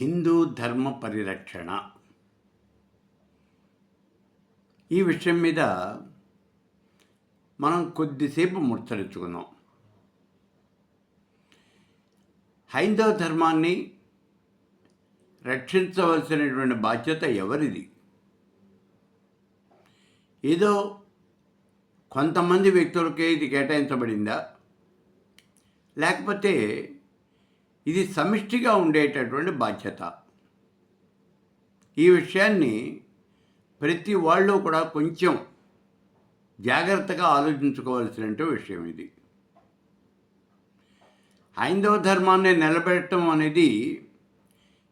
హిందూ ధర్మ పరిరక్షణ ఈ విషయం మీద మనం కొద్దిసేపు ముచ్చరించుకుందాం. హైందవ ధర్మాన్ని రక్షించవలసినటువంటి బాధ్యత ఎవరిది? ఏదో కొంతమంది వ్యక్తులకే ఇది కేటాయించబడిందా, లేకపోతే ఇది సమిష్టిగా ఉండేటటువంటి బాధ్యత? ఈ విషయాన్ని ప్రతి వాళ్ళు కూడా కొంచెం జాగ్రత్తగా ఆలోచించుకోవాల్సిన విషయం ఇది. హైందవ ధర్మాన్ని నిలబెట్టడం అనేది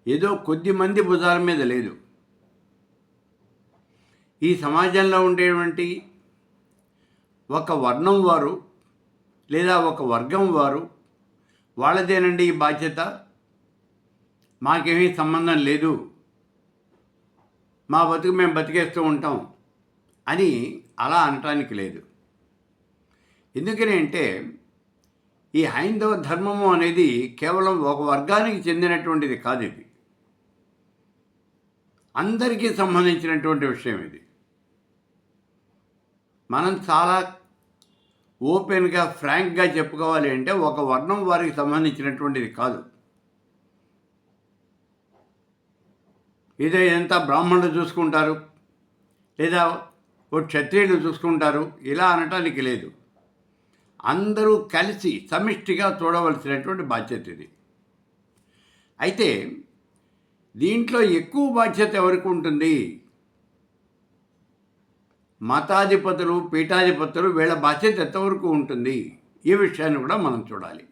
ఏదో కొద్ది మంది భుజాల మీద లేదు. ఈ సమాజంలో ఉండేటువంటి ఒక వర్ణం వారు లేదా ఒక వర్గం వారు వాళ్ళదేనండి ఈ బాధ్యత, మాకేమీ సంబంధం లేదు, మా బతుకు మేము బతికేస్తూ ఉంటాం అని అలా అనటానికి లేదు. ఎందుకని అంటే ఈ హైందవ ధర్మము అనేది కేవలం ఒక వర్గానికి చెందినటువంటిది కాదు. ఇది అందరికీ సంబంధించినటువంటి విషయం. ఇది మనం చాలా ఓపెన్గా ఫ్రాంక్గా చెప్పుకోవాలి అంటే ఒక వర్ణం వారికి సంబంధించినటువంటిది కాదు. ఇదే ఎంత బ్రాహ్మణులు చూసుకుంటారు లేదా ఓ క్షత్రియులు చూసుకుంటారు ఇలా అనటానికి లేదు. అందరూ కలిసి సమిష్టిగా చూడవలసినటువంటి బాధ్యత ఇది. అయితే దీంట్లో ఎక్కువ బాధ్యత ఎవరికి ఉంటుంది? మతాధిపతులు, పీఠాధిపతులు, వీళ్ళ బాధ్యత ఎంతవరకు ఉంటుంది? ఈ విషయాన్ని కూడా మనం చూడాలి.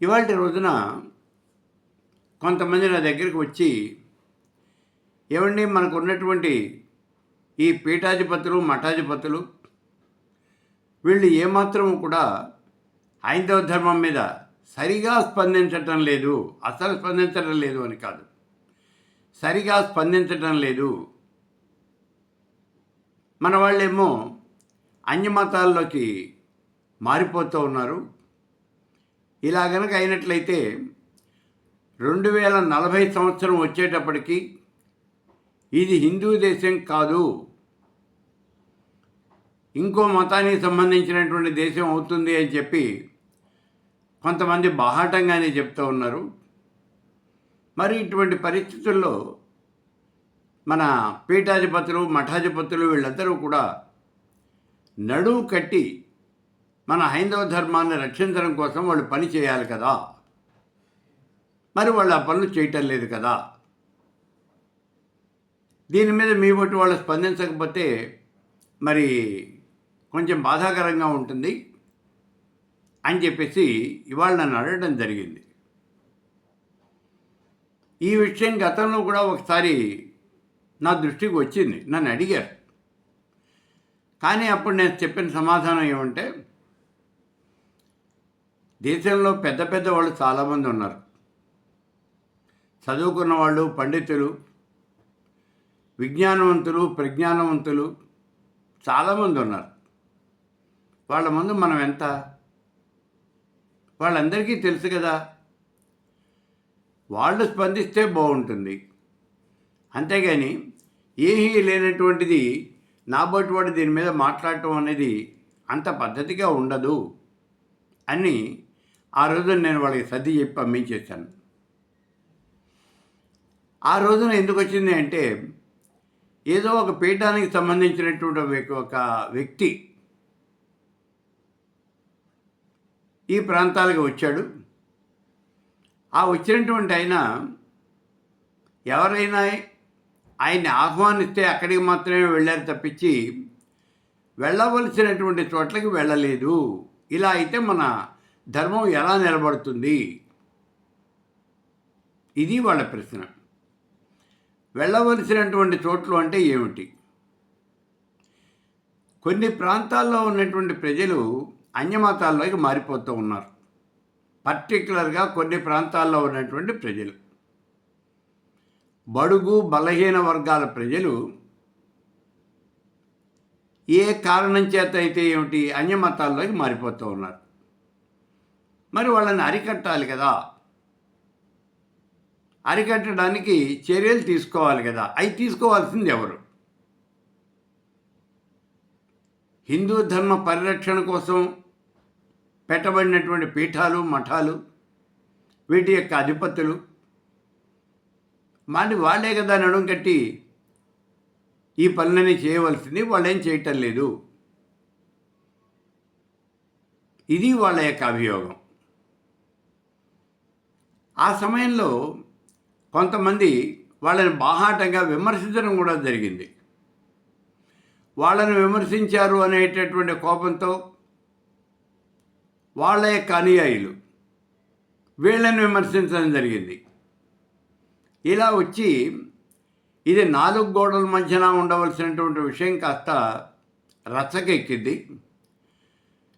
ఇవాళ రోజున కొంతమంది నా దగ్గరికి వచ్చి, ఏమండి మనకు ఉన్నటువంటి ఈ పీఠాధిపతులు, మఠాధిపతులు వీళ్ళు ఏమాత్రం కూడా హైందవ ధర్మం మీద సరిగా స్పందించటం లేదు, అసలు స్పందించడం లేదు అని కాదు, సరిగా స్పందించటం లేదు. మన వాళ్ళేమో అన్యమతాల్లోకి మారిపోతూ ఉన్నారు. ఇలా గనక అయినట్లయితే 2040 సంవత్సరం వచ్చేటప్పటికి ఇది హిందూ దేశం కాదు, ఇంకో మతానికి సంబంధించినటువంటి దేశం అవుతుంది అని చెప్పి కొంతమంది బాహాటంగానే చెప్తూ ఉన్నారు. మరి ఇటువంటి పరిస్థితుల్లో మన పీఠాధిపతులు, మఠాధిపతులు వీళ్ళందరూ కూడా నడువు కట్టి మన హైందవ ధర్మాన్ని రక్షించడం కోసం వాళ్ళు పని చేయాలి కదా. మరి వాళ్ళు ఆ పనులు చేయటం లేదు కదా. దీని మీద మీ బట్టి వాళ్ళు స్పందించకపోతే మరి కొంచెం బాధాకరంగా ఉంటుంది అని చెప్పేసి ఇవాళ నన్ను అడగడం జరిగింది. ఈ విషయం గతంలో కూడా ఒకసారి నా దృష్టికి వచ్చింది, నన్ను అడిగారు. కానీ అప్పుడు నేను చెప్పిన సమాధానం ఏమంటే, దేశంలో పెద్ద పెద్ద వాళ్ళు చాలామంది ఉన్నారు, చదువుకున్న వాళ్ళు, పండితులు, విజ్ఞానవంతులు, ప్రజ్ఞానవంతులు చాలామంది ఉన్నారు. వాళ్ళ ముందు మనం ఎంత? వాళ్ళందరికీ తెలుసు కదా. వాళ్ళు స్పందిస్తే బాగుంటుంది. అంతేగాని ఏమీ లేనటువంటిది నాబోటి వాడు దీని మీద మాట్లాడటం అనేది అంత పద్ధతిగా ఉండదు అని ఆ రోజున నేను వాళ్ళకి సర్ది చెప్పి పంపించేశాను. ఆ రోజున ఎందుకు వచ్చింది అంటే, ఏదో ఒక పీఠానికి సంబంధించినటువంటి ఒక వ్యక్తి ఈ ప్రాంతాలకు వచ్చాడు. ఆ వచ్చినటువంటి ఆయన ఎవరైనా ఆయన్ని ఆహ్వానిస్తే అక్కడికి మాత్రమే వెళ్ళారు తప్పించి వెళ్ళవలసినటువంటి చోట్లకి వెళ్ళలేదు. ఇలా అయితే మన ధర్మం ఎలా నిలబడుతుంది? ఇది వాళ్ళ ప్రశ్న. వెళ్ళవలసినటువంటి చోట్లు అంటే ఏమిటి? కొన్ని ప్రాంతాల్లో ఉన్నటువంటి ప్రజలు అన్యమతాల్లోకి మారిపోతూ ఉన్నారు. పర్టికులర్గా కొన్ని ప్రాంతాల్లో ఉన్నటువంటి ప్రజలు, బడుగు బలహీన వర్గాల ప్రజలు ఏ కారణం చేత అయితే ఏమిటి అన్యమతాల్లోకి మారిపోతూ ఉన్నారు. మరి వాళ్ళని అరికట్టాలి కదా. అరికట్టడానికి చర్యలు తీసుకోవాలి కదా. అవి తీసుకోవాల్సింది ఎవరు? హిందూ ధర్మ పరిరక్షణ కోసం పెట్టబడినటువంటి పీఠాలు, మఠాలు, వీటి యొక్క అధిపతులు వాళ్ళే కదా నడుం కట్టి ఈ పనులని చేయవలసింది. వాళ్ళేం చేయటం లేదు. ఇది వాళ్ళ యొక్క అభియోగం. ఆ సమయంలో కొంతమంది వాళ్ళని బాహాటంగా విమర్శించడం కూడా జరిగింది. వాళ్ళని విమర్శించారు అనేటటువంటి కోపంతో వాళ్ళ యొక్క అనుయాయులు వీళ్ళని విమర్శించడం జరిగింది. ఇలా వచ్చి ఇది 4 గోడల మధ్యన ఉండవలసినటువంటి విషయం కాస్త రచ్చకెక్కింది.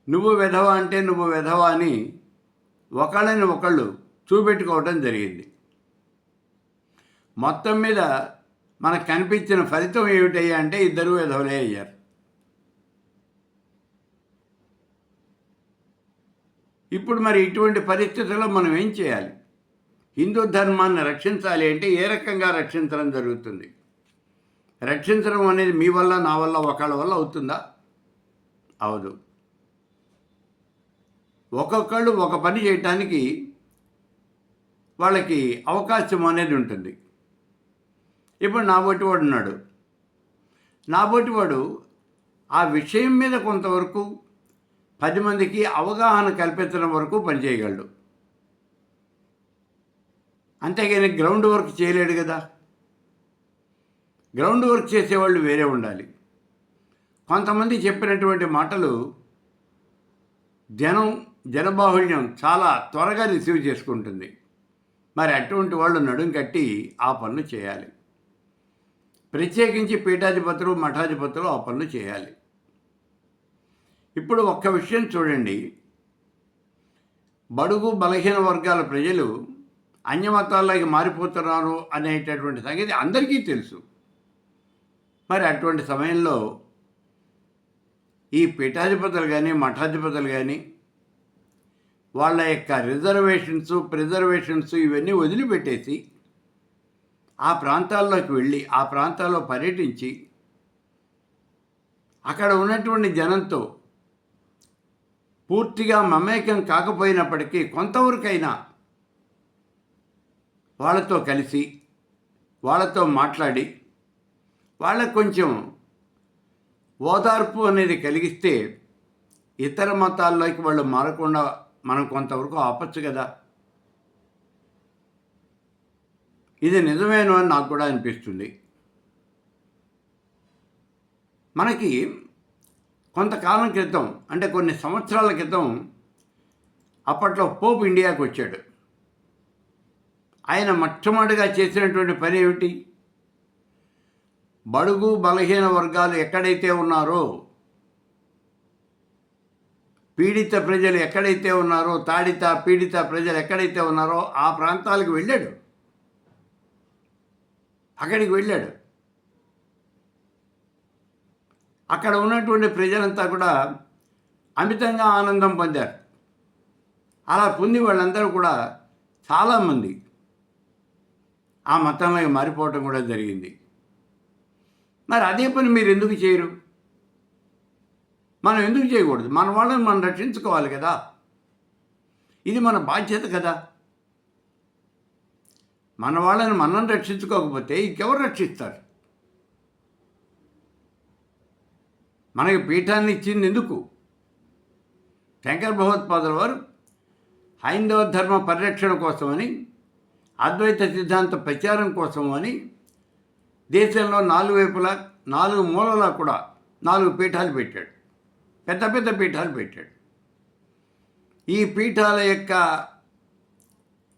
నువ్వు వెధవ అంటే నువ్వు వెధవ అని ఒకళ్ళని ఒకళ్ళు చూపెట్టుకోవటం జరిగింది. మొత్తం మీద మనకు కనిపించిన ఫలితం ఏమిటయ్యా అంటే ఇద్దరు వెధవలే అయ్యారు. ఇప్పుడు మరి ఇటువంటి పరిస్థితుల్లో మనం ఏం చేయాలి? హిందూ ధర్మాన్ని రక్షించాలి అంటే ఏ రకంగా రక్షించడం జరుగుతుంది? రక్షించడం అనేది మీ వల్ల, నా వల్ల, ఒకళ్ళ వల్ల అవుతుందా? అవదు. ఒక్కొక్కళ్ళు ఒక పని చేయటానికి వాళ్ళకి అవకాశం అనేది ఉంటుంది. ఇప్పుడు నాబోటివాడు ఉన్నాడు. నాబోటివాడు ఆ విషయం మీద కొంతవరకు 10 మందికి అవగాహన కల్పించడం వరకు పనిచేయగలడు. అంతేగాని గ్రౌండ్ వర్క్ చేయలేడు కదా. గ్రౌండ్ వర్క్ చేసేవాళ్ళు వేరే ఉండాలి. కొంతమంది చెప్పినటువంటి మాటలు జనబాహుళ్యం చాలా త్వరగా రిసీవ్ చేసుకుంటుంది. మరి అటువంటి వాళ్ళు నడుం కట్టి ఆ పనులు చేయాలి. ప్రత్యేకించి పీఠాధిపతులు, మఠాధిపతులు ఆ పనులు చేయాలి. ఇప్పుడు ఒక్క విషయం చూడండి. బడుగు బలహీన వర్గాల ప్రజలు అన్యమతాల్లోకి మారిపోతున్నారు అనేటటువంటి సంగతి అందరికీ తెలుసు. మరి అటువంటి సమయంలో ఈ పీఠాధిపతులు కానీ, మఠాధిపతులు కానీ వాళ్ళ యొక్క ప్రిజర్వేషన్స్ ఇవన్నీ వదిలిపెట్టేసి ఆ ప్రాంతాల్లోకి వెళ్ళి ఆ ప్రాంతాల్లో పర్యటించి అక్కడ ఉన్నటువంటి జనంతో పూర్తిగా మమేకం కాకపోయినప్పటికీ కొంతవరకైనా వాళ్ళతో కలిసి వాళ్ళతో మాట్లాడి వాళ్ళకు కొంచెం ఓదార్పు అనేది కలిగిస్తే ఇతర మతాల్లోకి వాళ్ళు మారకుండా మనం కొంతవరకు ఆపచ్చు కదా. ఇది నిజమేనో అని నాకు కూడా అనిపిస్తుంది. మనకి కొంతకాలం క్రితం, అంటే కొన్ని సంవత్సరాల క్రితం, అప్పట్లో పోప్ ఇండియాకు వచ్చాడు. ఆయన మొట్టమొదటిగా చేసినటువంటి పని ఏమిటి? బడుగు బలహీన వర్గాలు ఎక్కడైతే ఉన్నారో, పీడిత ప్రజలు ఎక్కడైతే ఉన్నారో, పీడిత ప్రజలు ఎక్కడైతే ఉన్నారో ఆ ప్రాంతాలకు వెళ్ళాడు. అక్కడికి వెళ్ళాడు. అక్కడ ఉన్నటువంటి ప్రజలంతా కూడా అమితంగా ఆనందం పొందారు. అలా పొంది వాళ్ళందరూ కూడా చాలామంది ఆ మతంలోకి మారిపోవటం కూడా జరిగింది. మరి అదే పని మీరు ఎందుకు చేయరు? మనం ఎందుకు చేయకూడదు? మన వాళ్ళని మనం రక్షించుకోవాలి కదా. ఇది మన బాధ్యత కదా. మన వాళ్ళని మనం రక్షించుకోకపోతే ఇంకెవరు రక్షిస్తారు? మనకి పీఠాన్ని ఇచ్చింది ఎందుకు? శంకర భగవత్పాదుల వారు హైందవ ధర్మ పరిరక్షణ కోసమని, అద్వైత సిద్ధాంత ప్రచారం కోసమని దేశంలో 4 వైపులా 4 మూలలా కూడా 4 పీఠాలు పెట్టాడు. పెద్ద పెద్ద పీఠాలు పెట్టాడు. ఈ పీఠాల యొక్క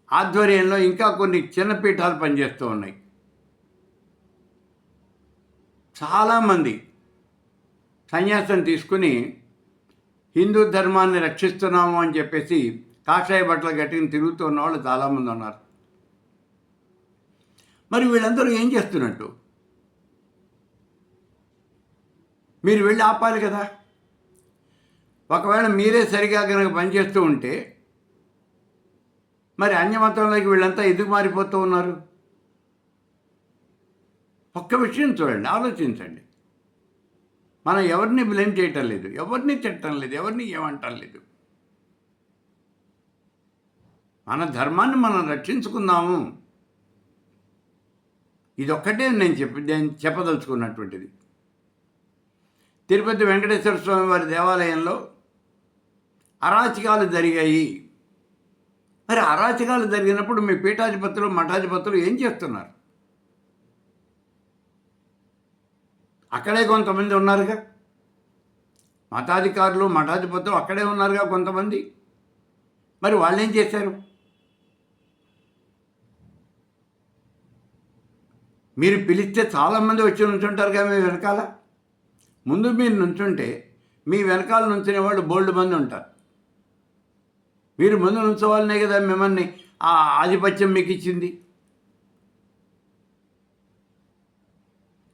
ఆధ్వర్యంలో ఇంకా కొన్ని చిన్న పీఠాలు పనిచేస్తూ ఉన్నాయి. చాలామంది సన్యాసం తీసుకుని హిందూ ధర్మాన్ని రక్షిస్తున్నాము అని చెప్పేసి కాషాయ బట్టలు కట్టుకుని తిరుగుతున్న వాళ్ళు చాలామంది ఉన్నారు. మరి వీళ్ళందరూ ఏం చేస్తున్నట్టు? మీరు వెళ్ళి ఆపాలి కదా. ఒకవేళ మీరే సరిగా కనుక పనిచేస్తూ ఉంటే మరి అన్యమతంలోకి వీళ్ళంతా ఎందుకు మారిపోతూ ఉన్నారు? ఒక్క విషయం చూడండి, ఆలోచించండి. మనం ఎవరిని బ్లేమ్ చేయటం లేదు, ఎవరిని తిట్టడం లేదు, ఎవరిని ఏమంటం లేదు. మన ధర్మాన్ని మనం రక్షించుకుందాము. ఇదొక్కటే నేను చెప్పదలుచుకున్నటువంటిది. తిరుపతి వెంకటేశ్వర స్వామి వారి దేవాలయంలో అరాచకాలు జరిగాయి. మరి అరాచకాలు జరిగినప్పుడు మీ పీఠాధిపతులు మఠాధిపతులు ఏం చేస్తున్నారు? అక్కడే కొంతమంది ఉన్నారుగా, మతాధికారులు మఠాధిపతులు అక్కడే ఉన్నారుగా కొంతమంది. మరి వాళ్ళు ఏం చేశారు? మీరు పిలిస్తే చాలామంది వచ్చి నుంచుంటారుగా మీ వెనకాల. ముందు మీరు నుంచుంటే మీ వెనకాల నుంచునే వాళ్ళు బోల్డ్ మంది ఉంటారు. మీరు ముందు నుంచోవాలనే కదా మిమ్మల్ని ఆ ఆధిపత్యం మీకు ఇచ్చింది.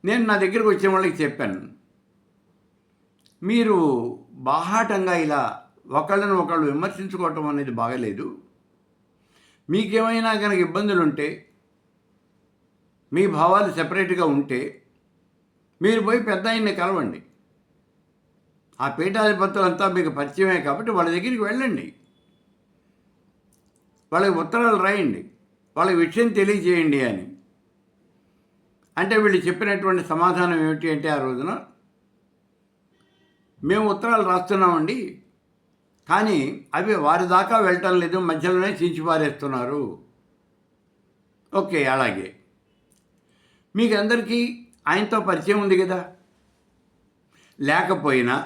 నేను నా దగ్గరికి వచ్చిన వాళ్ళకి చెప్పాను, మీరు బాహాటంగా ఇలా ఒకళ్ళని ఒకళ్ళు విమర్శించుకోవటం అనేది బాగలేదు. మీకేమైనా కనుక ఇబ్బందులు ఉంటే, మీ భావాలు సెపరేట్గా ఉంటే మీరు పోయి పెద్ద ఆయన్ని కలవండి. ఆ పీఠాధిపతులంతా మీకు పరిచయమే కాబట్టి వాళ్ళ దగ్గరికి వెళ్ళండి, వాళ్ళకి ఉత్తరాలు రాయండి, వాళ్ళకి విషయం తెలియజేయండి అని. అంటే వీళ్ళు చెప్పినటువంటి సమాధానం ఏమిటి అంటే, ఆ రోజున మేము ఉత్తరాలు రాస్తున్నామండి, కానీ అవి వారి దాకా వెళ్ళటం లేదు, మధ్యలోనే చించిపారేస్తున్నారు. ఓకే, అలాగే మీకు అందరికీ ఆయనతో పరిచయం ఉంది కదా. లేకపోయినా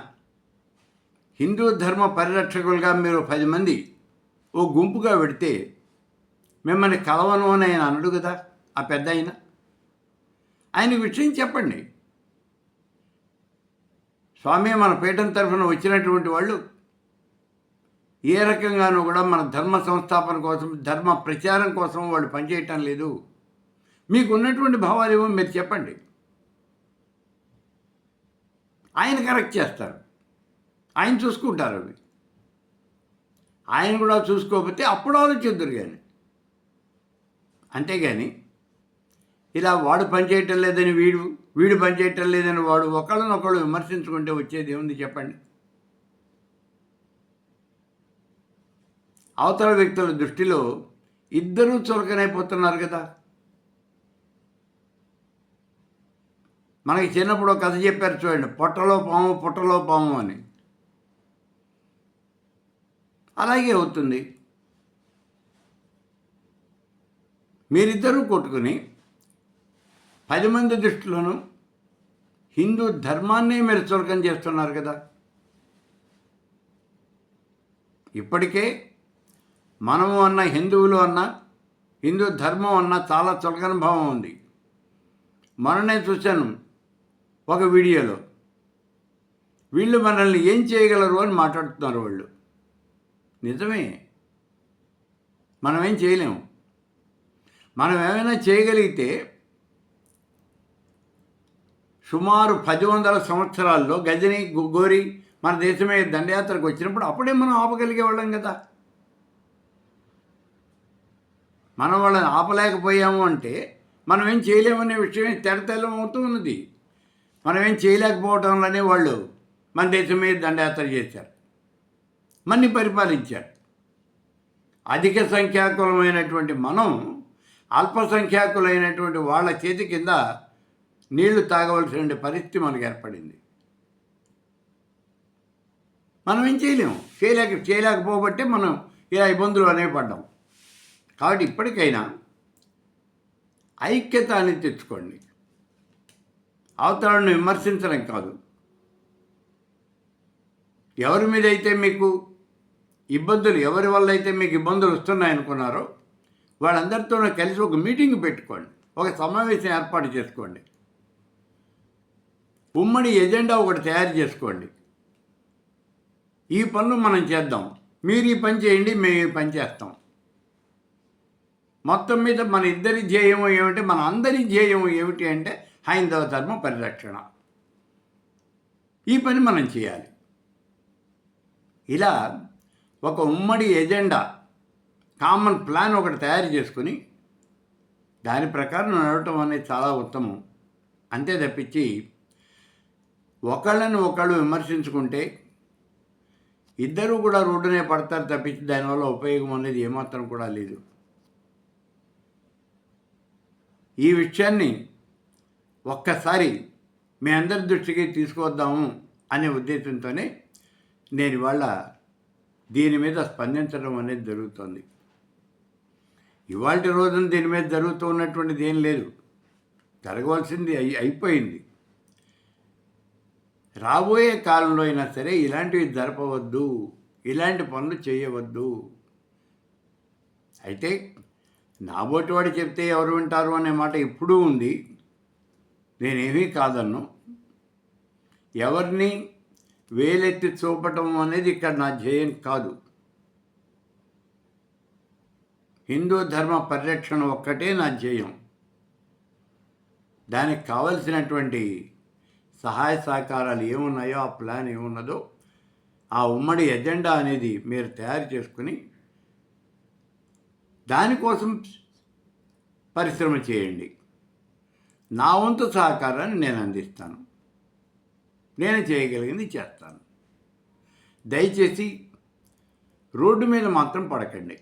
హిందూ ధర్మ పరిరక్షకులుగా మీరు 10 మంది ఓ గుంపుగా పెడితే మిమ్మల్ని కలవను అని ఆయన అనడు కదా, ఆ పెద్ద ఆయనకు విషయం చెప్పండి. స్వామి, మన పీఠం తరఫున వచ్చినటువంటి వాళ్ళు ఏ రకంగానూ కూడా మన ధర్మ సంస్థాపన కోసం, ధర్మ ప్రచారం కోసం వాళ్ళు పనిచేయటం లేదు. మీకు ఉన్నటువంటి భావాలు ఏమో మీరు చెప్పండి. ఆయన కరెక్ట్ చేస్తారు, ఆయన చూసుకుంటారు అవి. ఆయన కూడా చూసుకోకపోతే అప్పుడు ఆలోచిద్దురు. కానీ అంతేగాని ఇలా వాడు పనిచేయటం లేదని వీడు పనిచేయటం లేదని వాడు ఒకళ్ళనొకళ్ళు విమర్శించుకుంటే వచ్చేది ఏముంది చెప్పండి? అవతల వ్యక్తుల దృష్టిలో ఇద్దరూ చులకనైపోతున్నారు కదా. మనకి చిన్నప్పుడు ఒక కథ చెప్పారు చూడండి, పొట్టలో పాము పుట్టలో పాము అని. అలాగే అవుతుంది. మీరిద్దరూ కొట్టుకుని 10 మంది దృష్టిలోనూ హిందూ ధర్మాన్నే మీరు చులకన చేస్తున్నారు కదా. ఇప్పటికే మనము అన్న, హిందువులు అన్న, హిందూ ధర్మం అన్న చాలా చులకన భావం ఉంది. మొన్ననే చూశాను ఒక వీడియోలో, వీళ్ళు మనల్ని ఏం చేయగలరు అని మాట్లాడుతున్నారు వాళ్ళు. నిజమే, మనమేం చేయలేము. మనం ఏమైనా చేయగలిగితే సుమారు 1000 సంవత్సరాల్లో గజని గోరి మన దేశమే దండయాత్రకు వచ్చినప్పుడు అప్పుడే మనం ఆపగలిగేవాళ్ళం కదా. మనం వాళ్ళని ఆపలేకపోయాము అంటే మనం ఏం చేయలేమనే విషయం తెరతెల్లం అవుతూ ఉన్నది. మనం ఏం చేయలేకపోవడంలోనే వాళ్ళు మన దేశం మీద దండయాత్ర చేశారు, మన్ని పరిపాలించారు. అధిక సంఖ్యాకులమైనటువంటి మనం అల్పసంఖ్యాకులైనటువంటి వాళ్ళ చేతి కింద నీళ్లు తాగవలసిన పరిస్థితి మనకు ఏర్పడింది. మనం ఏం చేయలేకపోబట్టే మనం ఇలా ఇబ్బందులు అనేవి పడ్డాం. కాబట్టి ఇప్పటికైనా ఐక్యత అనేది తెచ్చుకోండి. అవతలను విమర్శించడం కాదు. ఎవరి మీద అయితే మీకు ఇబ్బందులు, ఎవరి వల్ల అయితే మీకు ఇబ్బందులు వస్తున్నాయనుకున్నారో వాళ్ళందరితోనే కలిసి ఒక మీటింగ్ పెట్టుకోండి, ఒక సమావేశం ఏర్పాటు చేసుకోండి, ఉమ్మడి ఎజెండా ఒకటి తయారు చేసుకోండి. ఈ పనులు మనం చేద్దాం, మీరు ఈ పని చేయండి, మేము ఈ పని చేస్తాం. మొత్తం మీద మన ఇద్దరి ధ్యేయం ఏమిటి, మన అందరి ధ్యేయం ఏమిటి అంటే హైందవ ధర్మ పరిరక్షణ. ఈ పని మనం చేయాలి. ఇలా ఒక ఉమ్మడి ఎజెండా కామన్ ప్లాన్ ఒకటి తయారు చేసుకుని దాని ప్రకారం నడవటం అనేది చాలా ఉత్తమం. అంతే తప్పించి ఒకళ్ళని ఒకళ్ళు విమర్శించుకుంటే ఇద్దరూ కూడా రోడ్డునే పడతారు తప్పించి దానివల్ల ఉపయోగం అనేది ఏమాత్రం కూడా లేదు. ఈ విషయాన్ని ఒక్కసారి మీ అందరి దృష్టికి తీసుకువద్దాము అనే ఉద్దేశంతోనే నేను ఇవాళ దీని మీద స్పందించడం అనేది జరుగుతుంది. ఇవాళ రోజున దీని మీద జరుగుతూ ఉన్నటువంటిది ఏం లేదు. జరగవలసింది అయిపోయింది. రాబోయే కాలంలో అయినా సరే ఇలాంటివి జరపవద్దు, ఇలాంటి పనులు చేయవద్దు. అయితే నాబోటివాడు చెప్తే ఎవరు వింటారు అనే మాట ఎప్పుడూ ఉంది. నేనేమీ కాదన్ను. ఎవరిని వేలెత్తి చూపటం అనేది ఇక్కడ నా ధ్యేయం కాదు. హిందూ ధర్మ పరిరక్షణ ఒక్కటే నా ధ్యేయం. దానికి కావలసినటువంటి సహాయ సహకారాలు ఏమున్నాయో, ఆ ప్లాన్ ఏమున్నదో, ఆ ఉమ్మడి ఎజెండా అనేది మీరు తయారు చేసుకుని దానికోసం పరిశ్రమ చేయండి. నా వంతు సహకారాన్ని నేను అందిస్తాను. నేను చేయగలిగింది చేస్తాను. దయచేసి రోడ్డు మీద మాత్రం పడకండి.